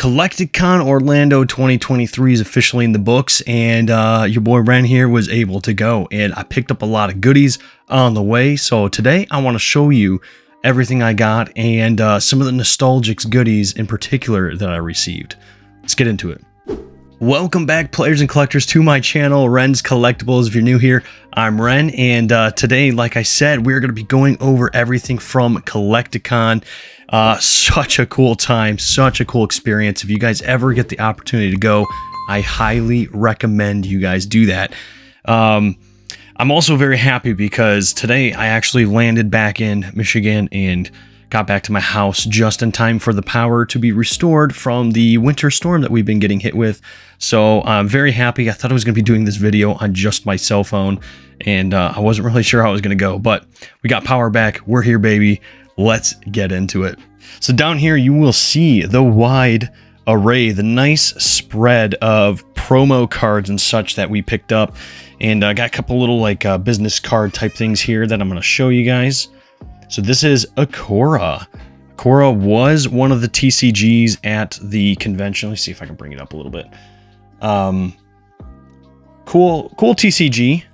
Collecticon Orlando 2023 is officially in the books, and your boy Ren here was able to go, and I picked up a lot of goodies on the way. So today I want to show you everything I got and some of the Nostalgix goodies in particular that I received. Let's get into it. Welcome back, players and collectors, to my channel, Ren's Collectibles. If you're new here, I'm Ren, and today, like I said, we're going to be going over everything from Collecticon. Such a cool time, such a cool experience. If you guys ever get the opportunity to go, I highly recommend you guys do that. I'm also very happy because today I actually landed back in Michigan and got back to my house just in time for the power to be restored from the winter storm that we've been getting hit with. So I'm very happy. I thought I was going to be doing this video on just my cell phone, and I wasn't really sure how it was going to go, but we got power back. We're here, baby. Let's get into it. So down here you will see the wide array, the nice spread of promo cards and such that we picked up, and I got a couple little like business card type things here that I'm going to show you guys. So this is Akora. Akora was one of the TCGs at the convention. Let's see if I can bring it up a little bit. Cool TCG.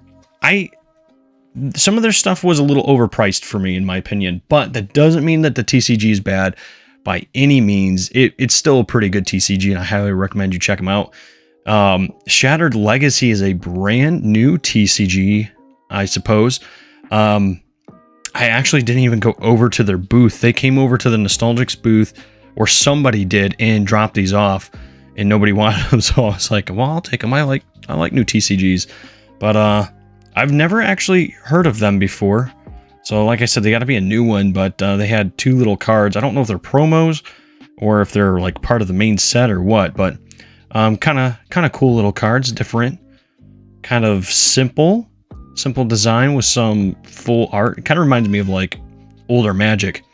Some of their stuff was a little overpriced for me, in my opinion, but that doesn't mean that the TCG is bad by any means. It's still a pretty good TCG, and I highly recommend you check them out. Shattered Legacy is a brand new TCG, I suppose. I actually didn't even go over to their booth. They came over to the Nostalgix booth, or somebody did, and dropped these off, and nobody wanted them. So I was like, well, I'll take them. I like new TCGs, but I've never actually heard of them before. So like I said, they got to be a new one, but they had two little cards. I don't know if they're promos or if they're like part of the main set or what, but kind of cool little cards, different, kind of simple design with some full art. It kind of reminds me of like older Magic.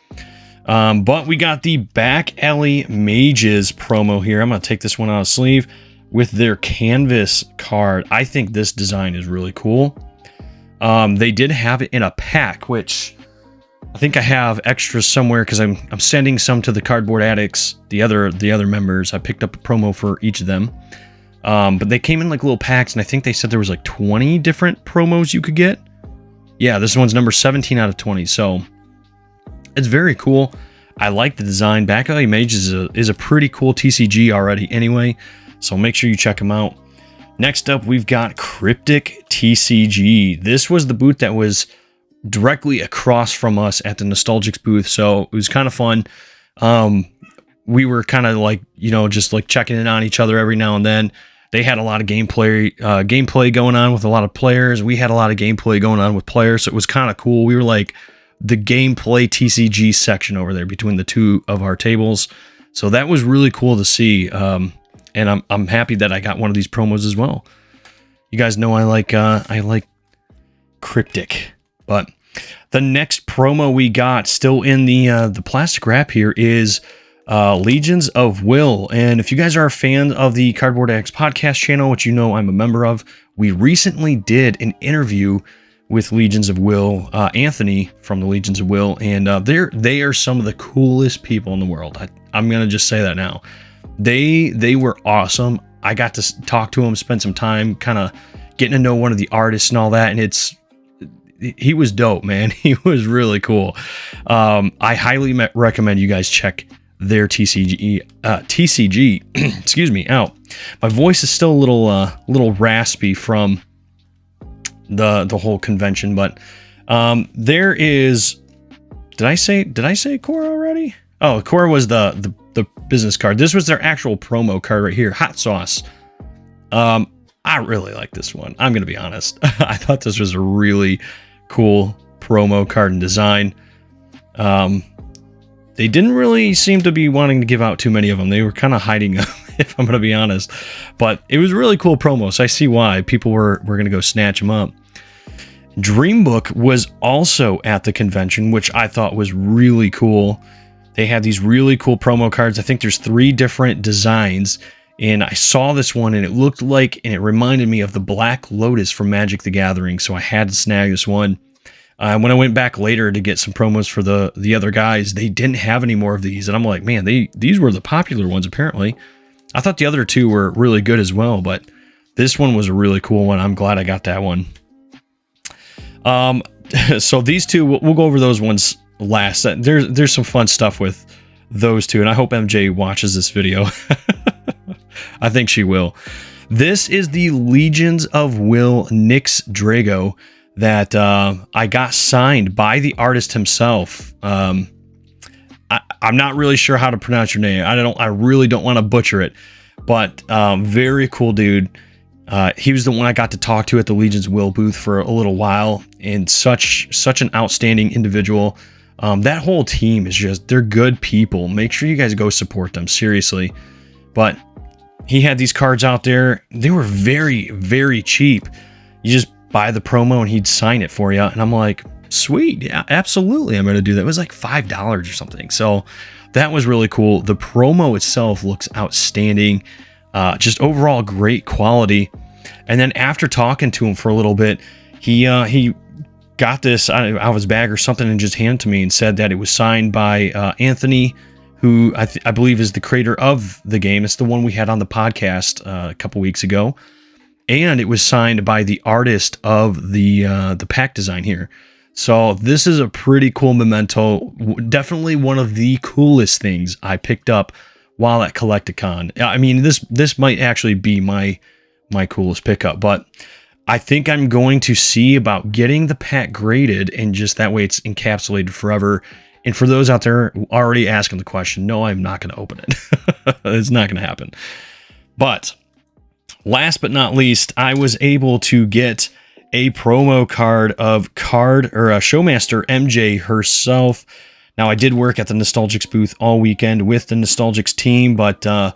But we got the Back Alley Mages promo here. I'm going to take this one out of sleeve with their canvas card. I think this design is really cool. They did have it in a pack, which I think I have extras somewhere because I'm sending some to the Cardboard Addicts, the other members. I picked up a promo for each of them. But they came in like little packs, and I think they said there was like 20 different promos you could get. Yeah, this one's number 17 out of 20, so it's very cool. I like the design. Back Alley Mages is a pretty cool TCG already anyway, so make sure you check them out. Next up, we've got Cryptic TCG. This was the booth that was directly across from us at the Nostalgix booth, so it was kind of fun. We were kind of like, just like checking in on each other every now and then. They had a lot of gameplay going on with a lot of players. We had a lot of gameplay going on with players, so it was kind of cool. We were like the gameplay TCG section over there between the two of our tables, so that was really cool to see. And I'm happy that I got one of these promos as well. You guys know I like Cryptic. But the next promo we got, still in the plastic wrap here, is Legions of Will. And if you guys are a fan of the Cardboard Addicts podcast channel, which you know I'm a member of, we recently did an interview with Legions of Will, Anthony from the Legions of Will, and they are some of the coolest people in the world. I'm gonna just say that now. They were awesome. I got to talk to him, spend some time kind of getting to know one of the artists and all that, and he was dope, man. He was really cool. I highly recommend you guys check their TCG excuse me, out. My voice is still a little raspy from the whole convention, but there is, did I say Akora already? Oh, Akora was the business card. This was their actual promo card right here, Hot Sauce. I really like this one. I'm gonna be honest. I thought this was a really cool promo card and design. They didn't really seem to be wanting to give out too many of them. They were kind of hiding them, if I'm gonna be honest. But it was a really cool promo, so I see why people were gonna go snatch them up. Dreambook was also at the convention, which I thought was really cool. They had these really cool promo cards. I think there's 3 different designs, and I saw this one and it looked like, and it reminded me of the Black Lotus from Magic the Gathering, so I had to snag this one. When I went back later to get some promos for the other guys, they didn't have any more of these. And I'm like, man, these were the popular ones apparently. I thought the other two were really good as well, but this one was a really cool one. I'm glad I got that one. So these two, we'll go over those ones last. There's some fun stuff with those two, and I hope MJ watches this video. I think she will. This is the Legions of Will Nyx Drago that I got signed by the artist himself. I'm not really sure how to pronounce your name. I really don't want to butcher it, but very cool dude. He was the one I got to talk to at the Legions Will booth for a little while, and such an outstanding individual. That whole team is just, they're good people. Make sure you guys go support them, seriously. But he had these cards out there. They were very, very cheap. You just buy the promo and he'd sign it for you. And I'm like, sweet, yeah, absolutely, I'm going to do that. It was like $5 or something. So that was really cool. The promo itself looks outstanding. Just overall great quality. And then after talking to him for a little bit, he got this out of his bag or something and just handed it to me and said that it was signed by Anthony, who I believe is the creator of the game. It's the one we had on the podcast a couple weeks ago. And it was signed by the artist of the pack design here. So this is a pretty cool memento. Definitely one of the coolest things I picked up while at Collecticon. I mean, this might actually be my coolest pickup, but I think I'm going to see about getting the pack graded, and just that way it's encapsulated forever. And for those out there already asking the question, no, I'm not going to open it. It's not going to happen. But last but not least, I was able to get a promo card of Showmaster MJ herself. Now, I did work at the Nostalgix booth all weekend with the Nostalgix team, but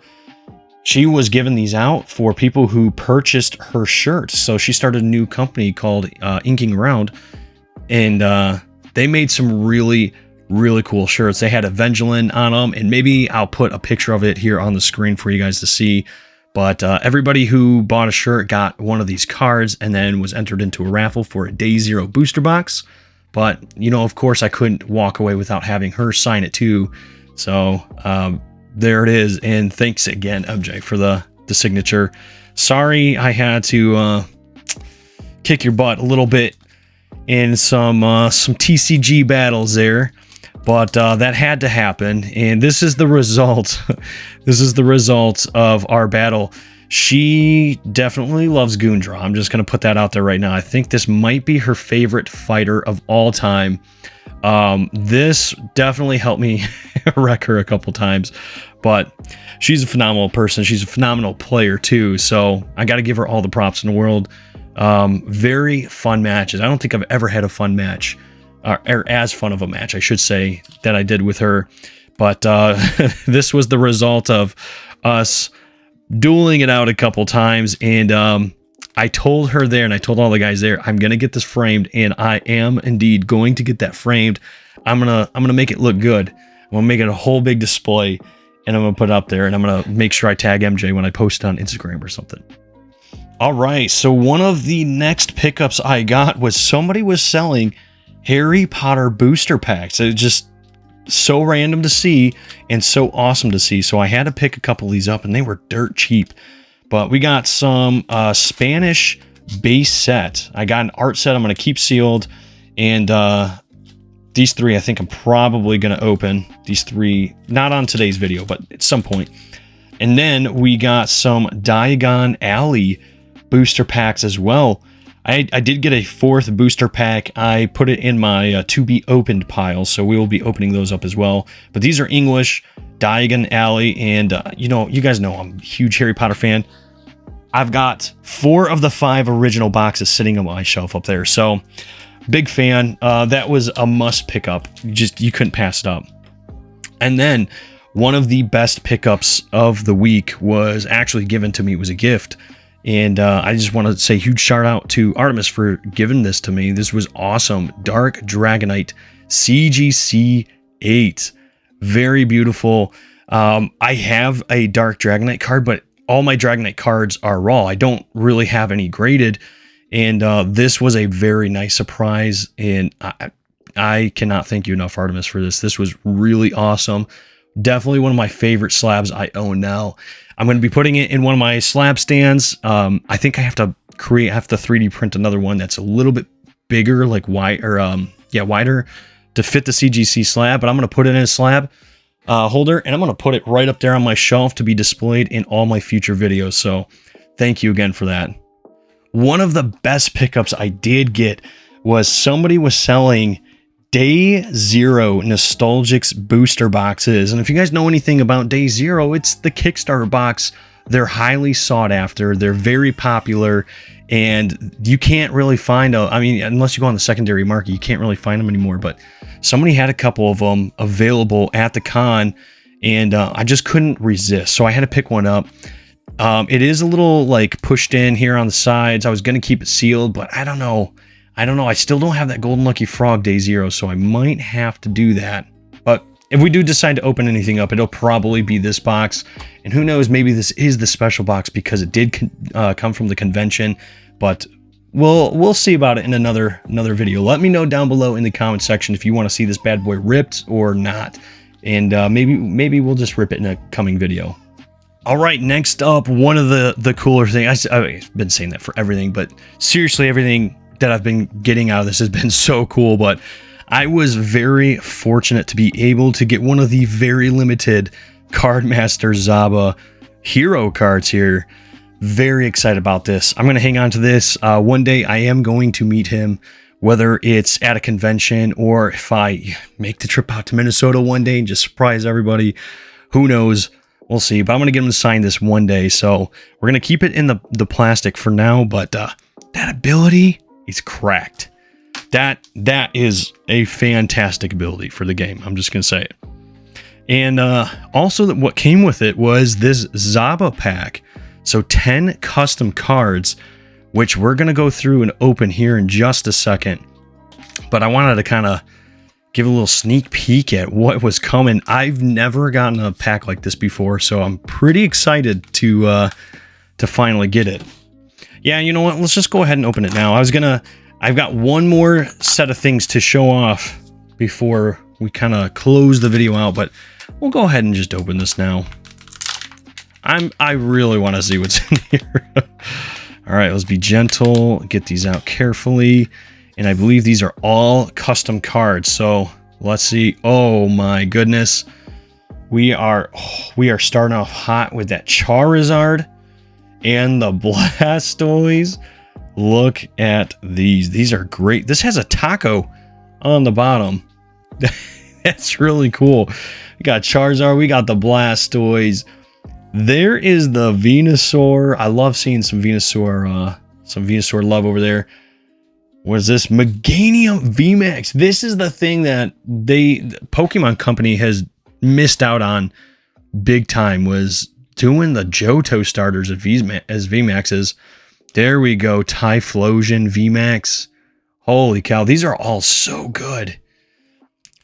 she was giving these out for people who purchased her shirts. So she started a new company called Inking Around, and they made some really, really cool shirts. They had Evangeline on them, and maybe I'll put a picture of it here on the screen for you guys to see. But everybody who bought a shirt got one of these cards and then was entered into a raffle for a Day Zero booster box. But, you know, of course, I couldn't walk away without having her sign it too. So there it is. And thanks again, MJ, for the signature. Sorry I had to kick your butt a little bit in some TCG battles there. But that had to happen, and this is the result. This is the result of our battle. She definitely loves Goondra. I'm just going to put that out there right now. I think this might be her favorite fighter of all time. This definitely helped me wreck her a couple times, but she's a phenomenal person. She's a phenomenal player too, so I got to give her all the props in the world. Very fun matches. I don't think I've ever had a fun match. Or as fun of a match, I should say, that I did with her. But this was the result of us dueling it out a couple times. And I told her there, and I told all the guys there, I'm going to get this framed. And I am indeed going to get that framed. I'm gonna make it look good. I'm going to make it a whole big display. And I'm going to put it up there. And I'm going to make sure I tag MJ when I post it on Instagram or something. All right. So one of the next pickups I got was somebody was selling Harry Potter booster packs. It was just so random to see and so awesome to see. So I had to pick a couple of these up, and they were dirt cheap. But we got some Spanish base set. I got an art set I'm going to keep sealed. And these three I think I'm probably going to open. These three, not on today's video, but at some point. And then we got some Diagon Alley booster packs as well. I did get a fourth booster pack. I put it in my to be opened pile, so we will be opening those up as well. But these are English, Diagon Alley, and you know, you guys know I'm a huge Harry Potter fan. I've got 4 of the 5 original boxes sitting on my shelf up there, so big fan. That was a must pick up. You couldn't pass it up. And then one of the best pickups of the week was actually given to me. It was a gift. And I just want to say huge shout out to Artemis for giving this to me. This was awesome. Dark Dragonite CGC 8. Very beautiful. I have a Dark Dragonite card, but all my Dragonite cards are raw. I don't really have any graded. And this was a very nice surprise, and I cannot thank you enough, Artemis, for this. This was really awesome. Definitely one of my favorite slabs I own now. I'm going to be putting it in one of my slab stands. I think I have to 3D print another one that's a little bit bigger, like wider to fit the CGC slab, but I'm going to put it in a slab holder, and I'm going to put it right up there on my shelf to be displayed in all my future videos. So thank you again for that. One of the best pickups I did get was somebody was selling Day Zero Nostalgix booster boxes. And if you guys know anything about Day Zero, it's the Kickstarter box. They're highly sought after. They're very popular, and you can't really find unless you go on the secondary market, you can't really find them anymore. But somebody had a couple of them available at the con, and I just couldn't resist. So I had to pick one up. It is a little like pushed in here on the sides. I was going to keep it sealed, but I don't know. I still don't have that Golden Lucky Frog Day Zero, so I might have to do that. But if we do decide to open anything up, it'll probably be this box. And who knows, maybe this is the special box because it did come from the convention. But we'll see about it in another video. Let me know down below in the comment section if you want to see this bad boy ripped or not. And maybe we'll just rip it in a coming video. All right, next up, one of the cooler things. I've been saying that for everything, but seriously, everything that I've been getting out of this has been so cool. But I was very fortunate to be able to get one of the very limited Cardmaster Zaba hero cards here. Very excited about this. I'm going to hang on to this. One day I am going to meet him, whether it's at a convention or if I make the trip out to Minnesota one day and just surprise everybody. Who knows? We'll see. But I'm going to get him to sign this one day. So we're going to keep it in the plastic for now. But that ability is cracked. That is a fantastic ability for the game. I'm just going to say it. And also what came with it was this Zaba pack. So 10 custom cards, which we're going to go through and open here in just a second. But I wanted to kind of give a little sneak peek at what was coming. I've never gotten a pack like this before, so I'm pretty excited to finally get it. Yeah, you know what? Let's just go ahead and open it now. I've got one more set of things to show off before we kind of close the video out, but we'll go ahead and just open this now. I really want to see what's in here. All right, let's be gentle, get these out carefully. And I believe these are all custom cards. So let's see. Oh my goodness. We are starting off hot with that Charizard and the Blastoise. Look at these. These are great. This has a taco on the bottom. That's really cool. We got Charizard. We got the Blastoise. There is the Venusaur. I love seeing some Venusaur love over there. What is this? Meganium VMAX. This is the thing that the Pokemon Company has missed out on big time, was doing the Johto starters as VMAXs. There we go. Typhlosion VMAX. Holy cow. These are all so good.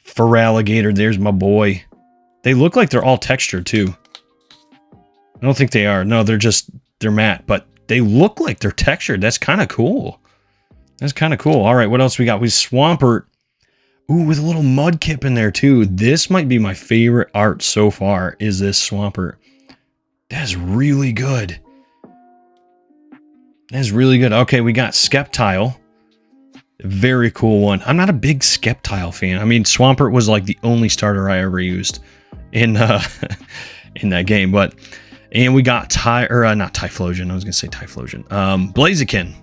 Feraligatr. There's my boy. They look like they're all textured too. I don't think they are. No, they're matte, but they look like they're textured. That's kind of cool. That's kind of cool. All right, what else we got? We Swampert. Ooh, with a little Mudkip in there too. This might be my favorite art so far, is this Swampert. That's really good. That's really good. Okay, we got Sceptile. Very cool one. I'm not a big Sceptile fan. I mean, Swampert was like the only starter I ever used in in that game. But and we got not Typhlosion. I was gonna say Typhlosion. Blaziken.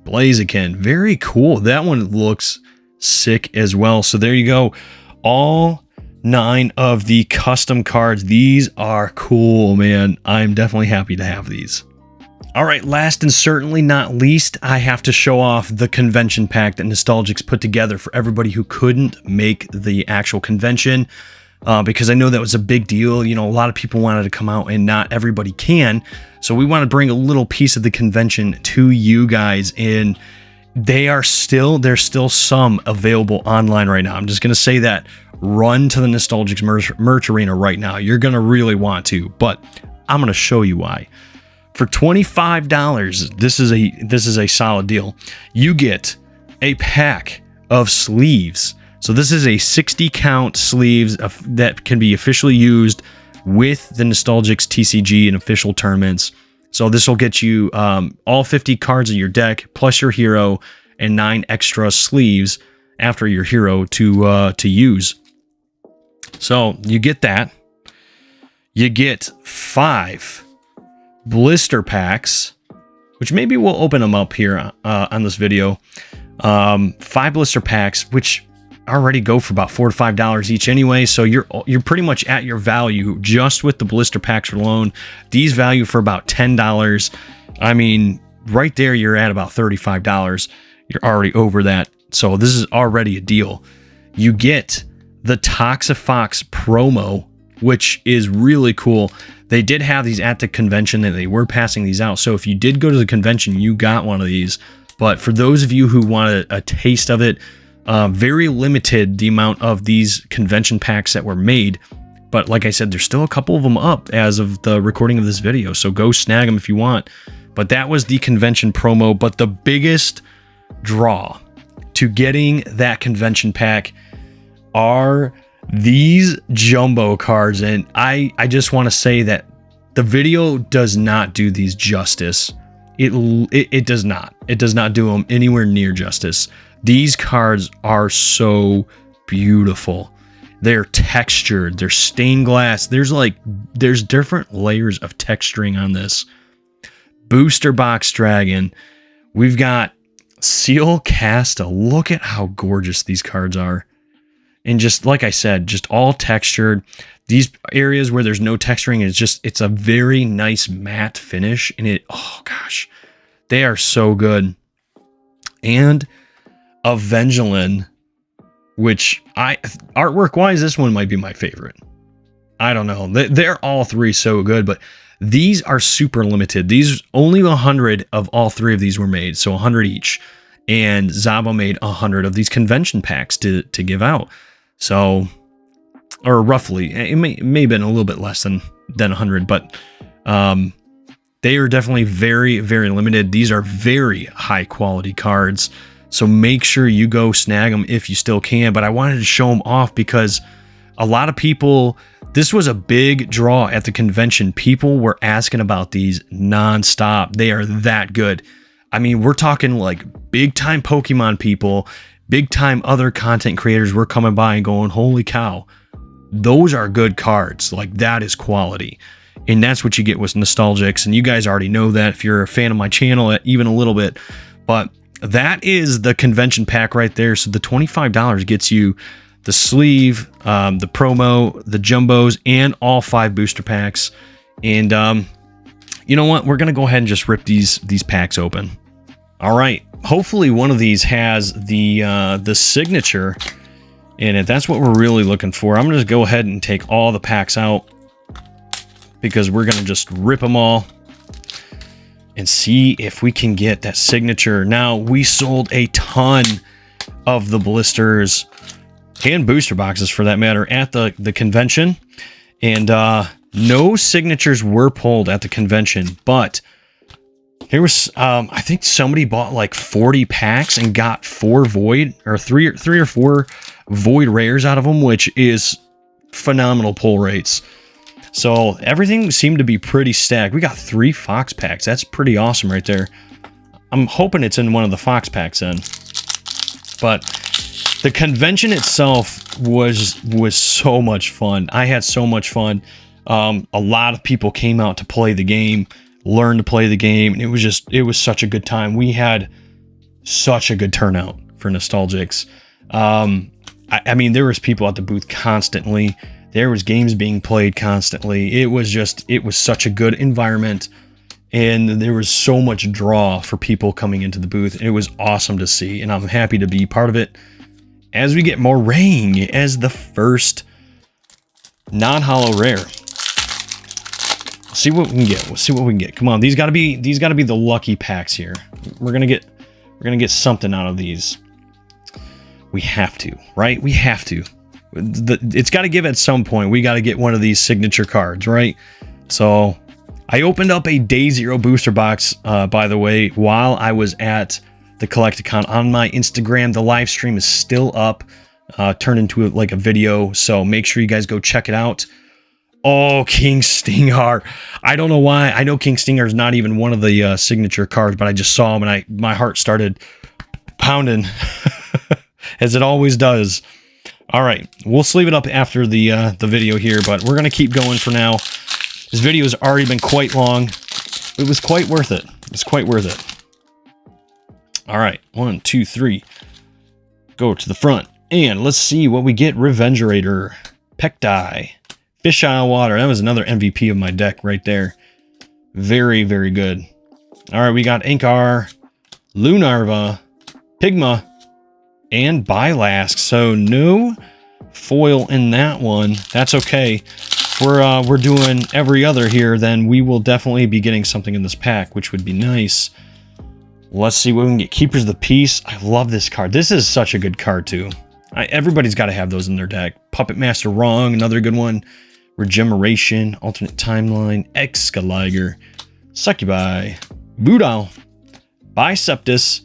Blaziken. Very cool. That one looks sick as well. So there you go. All 9 of the custom cards. These are cool, man. I'm definitely happy to have these. All right, last and certainly not least, I have to show off the convention pack that Nostalgix put together for everybody who couldn't make the actual convention, because I know that was a big deal. You know, a lot of people wanted to come out and not everybody can. So we want to bring a little piece of the convention to you guys, and there's still some available online right now. I'm just going to say that. Run to the Nostalgix merch arena right now. You're going to really want to, but I'm going to show you why. For $25, this is a solid deal. You get a pack of sleeves. So this is a 60 count sleeves that can be officially used with the Nostalgix TCG in official tournaments. So this will get you all 50 cards in your deck plus your hero and 9 extra sleeves after your hero to use. So you get that. You get 5 blister packs, which maybe we'll open them up here on this video. 5 blister packs, which already go for about $4 to $5 each anyway, so you're pretty much at your value just with the blister packs alone. These value for about $10. I mean, right there you're at about $35. You're already over that, so this is already a deal. You get the Toxifox promo, which is really cool. They did have these at the convention and they were passing these out, so if you did go to the convention, you got one of these. But for those of you who want a taste of it, very limited the amount of these convention packs that were made, but like I said, there's still a couple of them up as of the recording of this video, so go snag them if you want. But that was the convention promo. But the biggest draw to getting that convention pack are these jumbo cards, and I just want to say that the video does not do these justice. It does not do them anywhere near justice. These cards are so beautiful. They're textured, they're stained glass. There's different layers of texturing on this. Booster Box Dragon. We've got Seal Casta. Look at how gorgeous these cards are. And just like I said, just all textured. These areas where there's no texturing, it's a very nice matte finish. And oh gosh, they are so good. And Evangeline, which artwork wise, this one might be my favorite. I don't know. They're all 3 so good, but these are super limited. These only 100 of all 3 of these were made, so 100 each. And Zaba made 100 of these convention packs to give out. So, or roughly, it may have been a little bit less than 100, but they are definitely very, very limited. These are very high quality cards. So make sure you go snag them if you still can. But I wanted to show them off because a lot of people, this was a big draw at the convention. People were asking about these nonstop. They are that good. I mean, we're talking like big time Pokemon people, big time other content creators were coming by and going, holy cow, those are good cards. Like, that is quality. And that's what you get with Nostalgix. And you guys already know that if you're a fan of my channel, even a little bit. But that is the convention pack right there. So the $25 gets you the sleeve, the promo, the jumbos, and all 5 booster packs. And you know what? We're going to go ahead and just rip these packs open. All right. Hopefully one of these has the signature in it. That's what we're really looking for. I'm going to go ahead and take all the packs out because we're going to just rip them all and see if we can get that signature. Now, we sold a ton of the blisters and booster boxes for that matter at the convention, and no signatures were pulled at the convention, but there was I think somebody bought like 40 packs and got 4 void or 3 or 4 void rares out of them, which is phenomenal pull rates. So everything seemed to be pretty stacked. We got 3 Fox packs. That's pretty awesome right there. I'm hoping it's in one of the Fox packs then. But the convention itself was so much fun. I had so much fun. A lot of people came out to play the game, learn to play the game, and it was such a good time. We had such a good turnout for Nostalgix. I mean, there was people at the booth constantly. There was games being played constantly. It was such a good environment, and there was so much draw for people coming into the booth. It was awesome to see, and I'm happy to be part of it as we get more Moraine as the first non-holo rare. See what we can get. We'll see what we can get. Come on, these got to be the lucky packs here. We're gonna get something out of these. We have to, right? We have to. It's got to give at some point. We got to get one of these signature cards, right? So I opened up a Day Zero booster box, by the way, while I was at the Collecticon on my Instagram. The live stream is still up, turned into like a video, so make sure you guys go check it out. Oh, King Stinger. I don't know why. I know King Stinger is not even one of the signature cards, but I just saw him and my heart started pounding as it always does. All right, we'll sleeve it up after the video here, but we're going to keep going for now. This video has already been quite long. It was quite worth it. It's quite worth it. All right, 1, 2, 3. Go to the front. And let's see what we get. Revengerator. Pekdai. Fish Out of Water. That was another MVP of my deck right there. Very, very good. All right, we got Inkar, Lunarva, Pigma, and Bylask. So no foil in that one. That's okay. We're doing every other here, then we will definitely be getting something in this pack, which would be nice. Let's see what we can get. Keepers of the Peace. I love this card. This is such a good card too. Everybody's got to have those in their deck. Puppet Master Wrong, another good one. Regeneration, Alternate Timeline, Excaliger, Succubi, Boodle, Biceptus,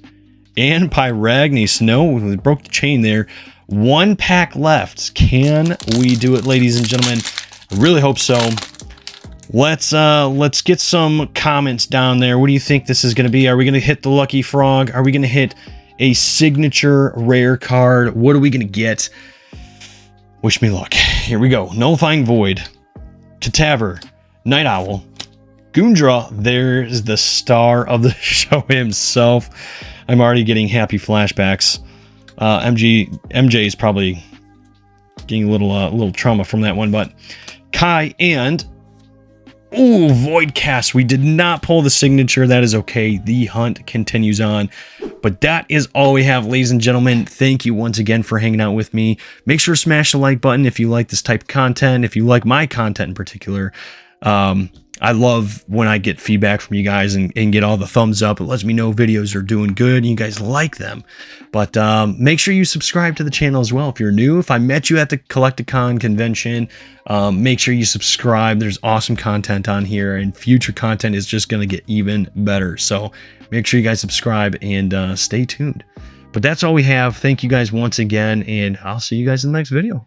and Pyragni. Snow, we broke the chain there. One pack left. Can we do it, ladies and gentlemen? I really hope so. Let's get some comments down there. What do you think this is going to be? Are we going to hit the Lucky Frog? Are we going to hit a signature rare card? What are we going to get? Wish me luck. Here we go. Nullifying Void, Cadaver, Night Owl, Gundra. There's the star of the show himself. I'm already getting happy flashbacks. MJ is probably getting a little trauma from that one, but Kai and ooh, Voidcast. We did not pull the signature. That is okay. The hunt continues on. But that is all we have, ladies and gentlemen. Thank you once again for hanging out with me. Make sure to smash the like button if you like this type of content, if you like my content in particular. I love when I get feedback from you guys and get all the thumbs up. It lets me know videos are doing good and you guys like them. But make sure you subscribe to the channel as well if you're new. If I met you at the Collecticon convention, make sure you subscribe. There's awesome content on here and future content is just going to get even better. So make sure you guys subscribe and stay tuned. But that's all we have. Thank you guys once again, and I'll see you guys in the next video.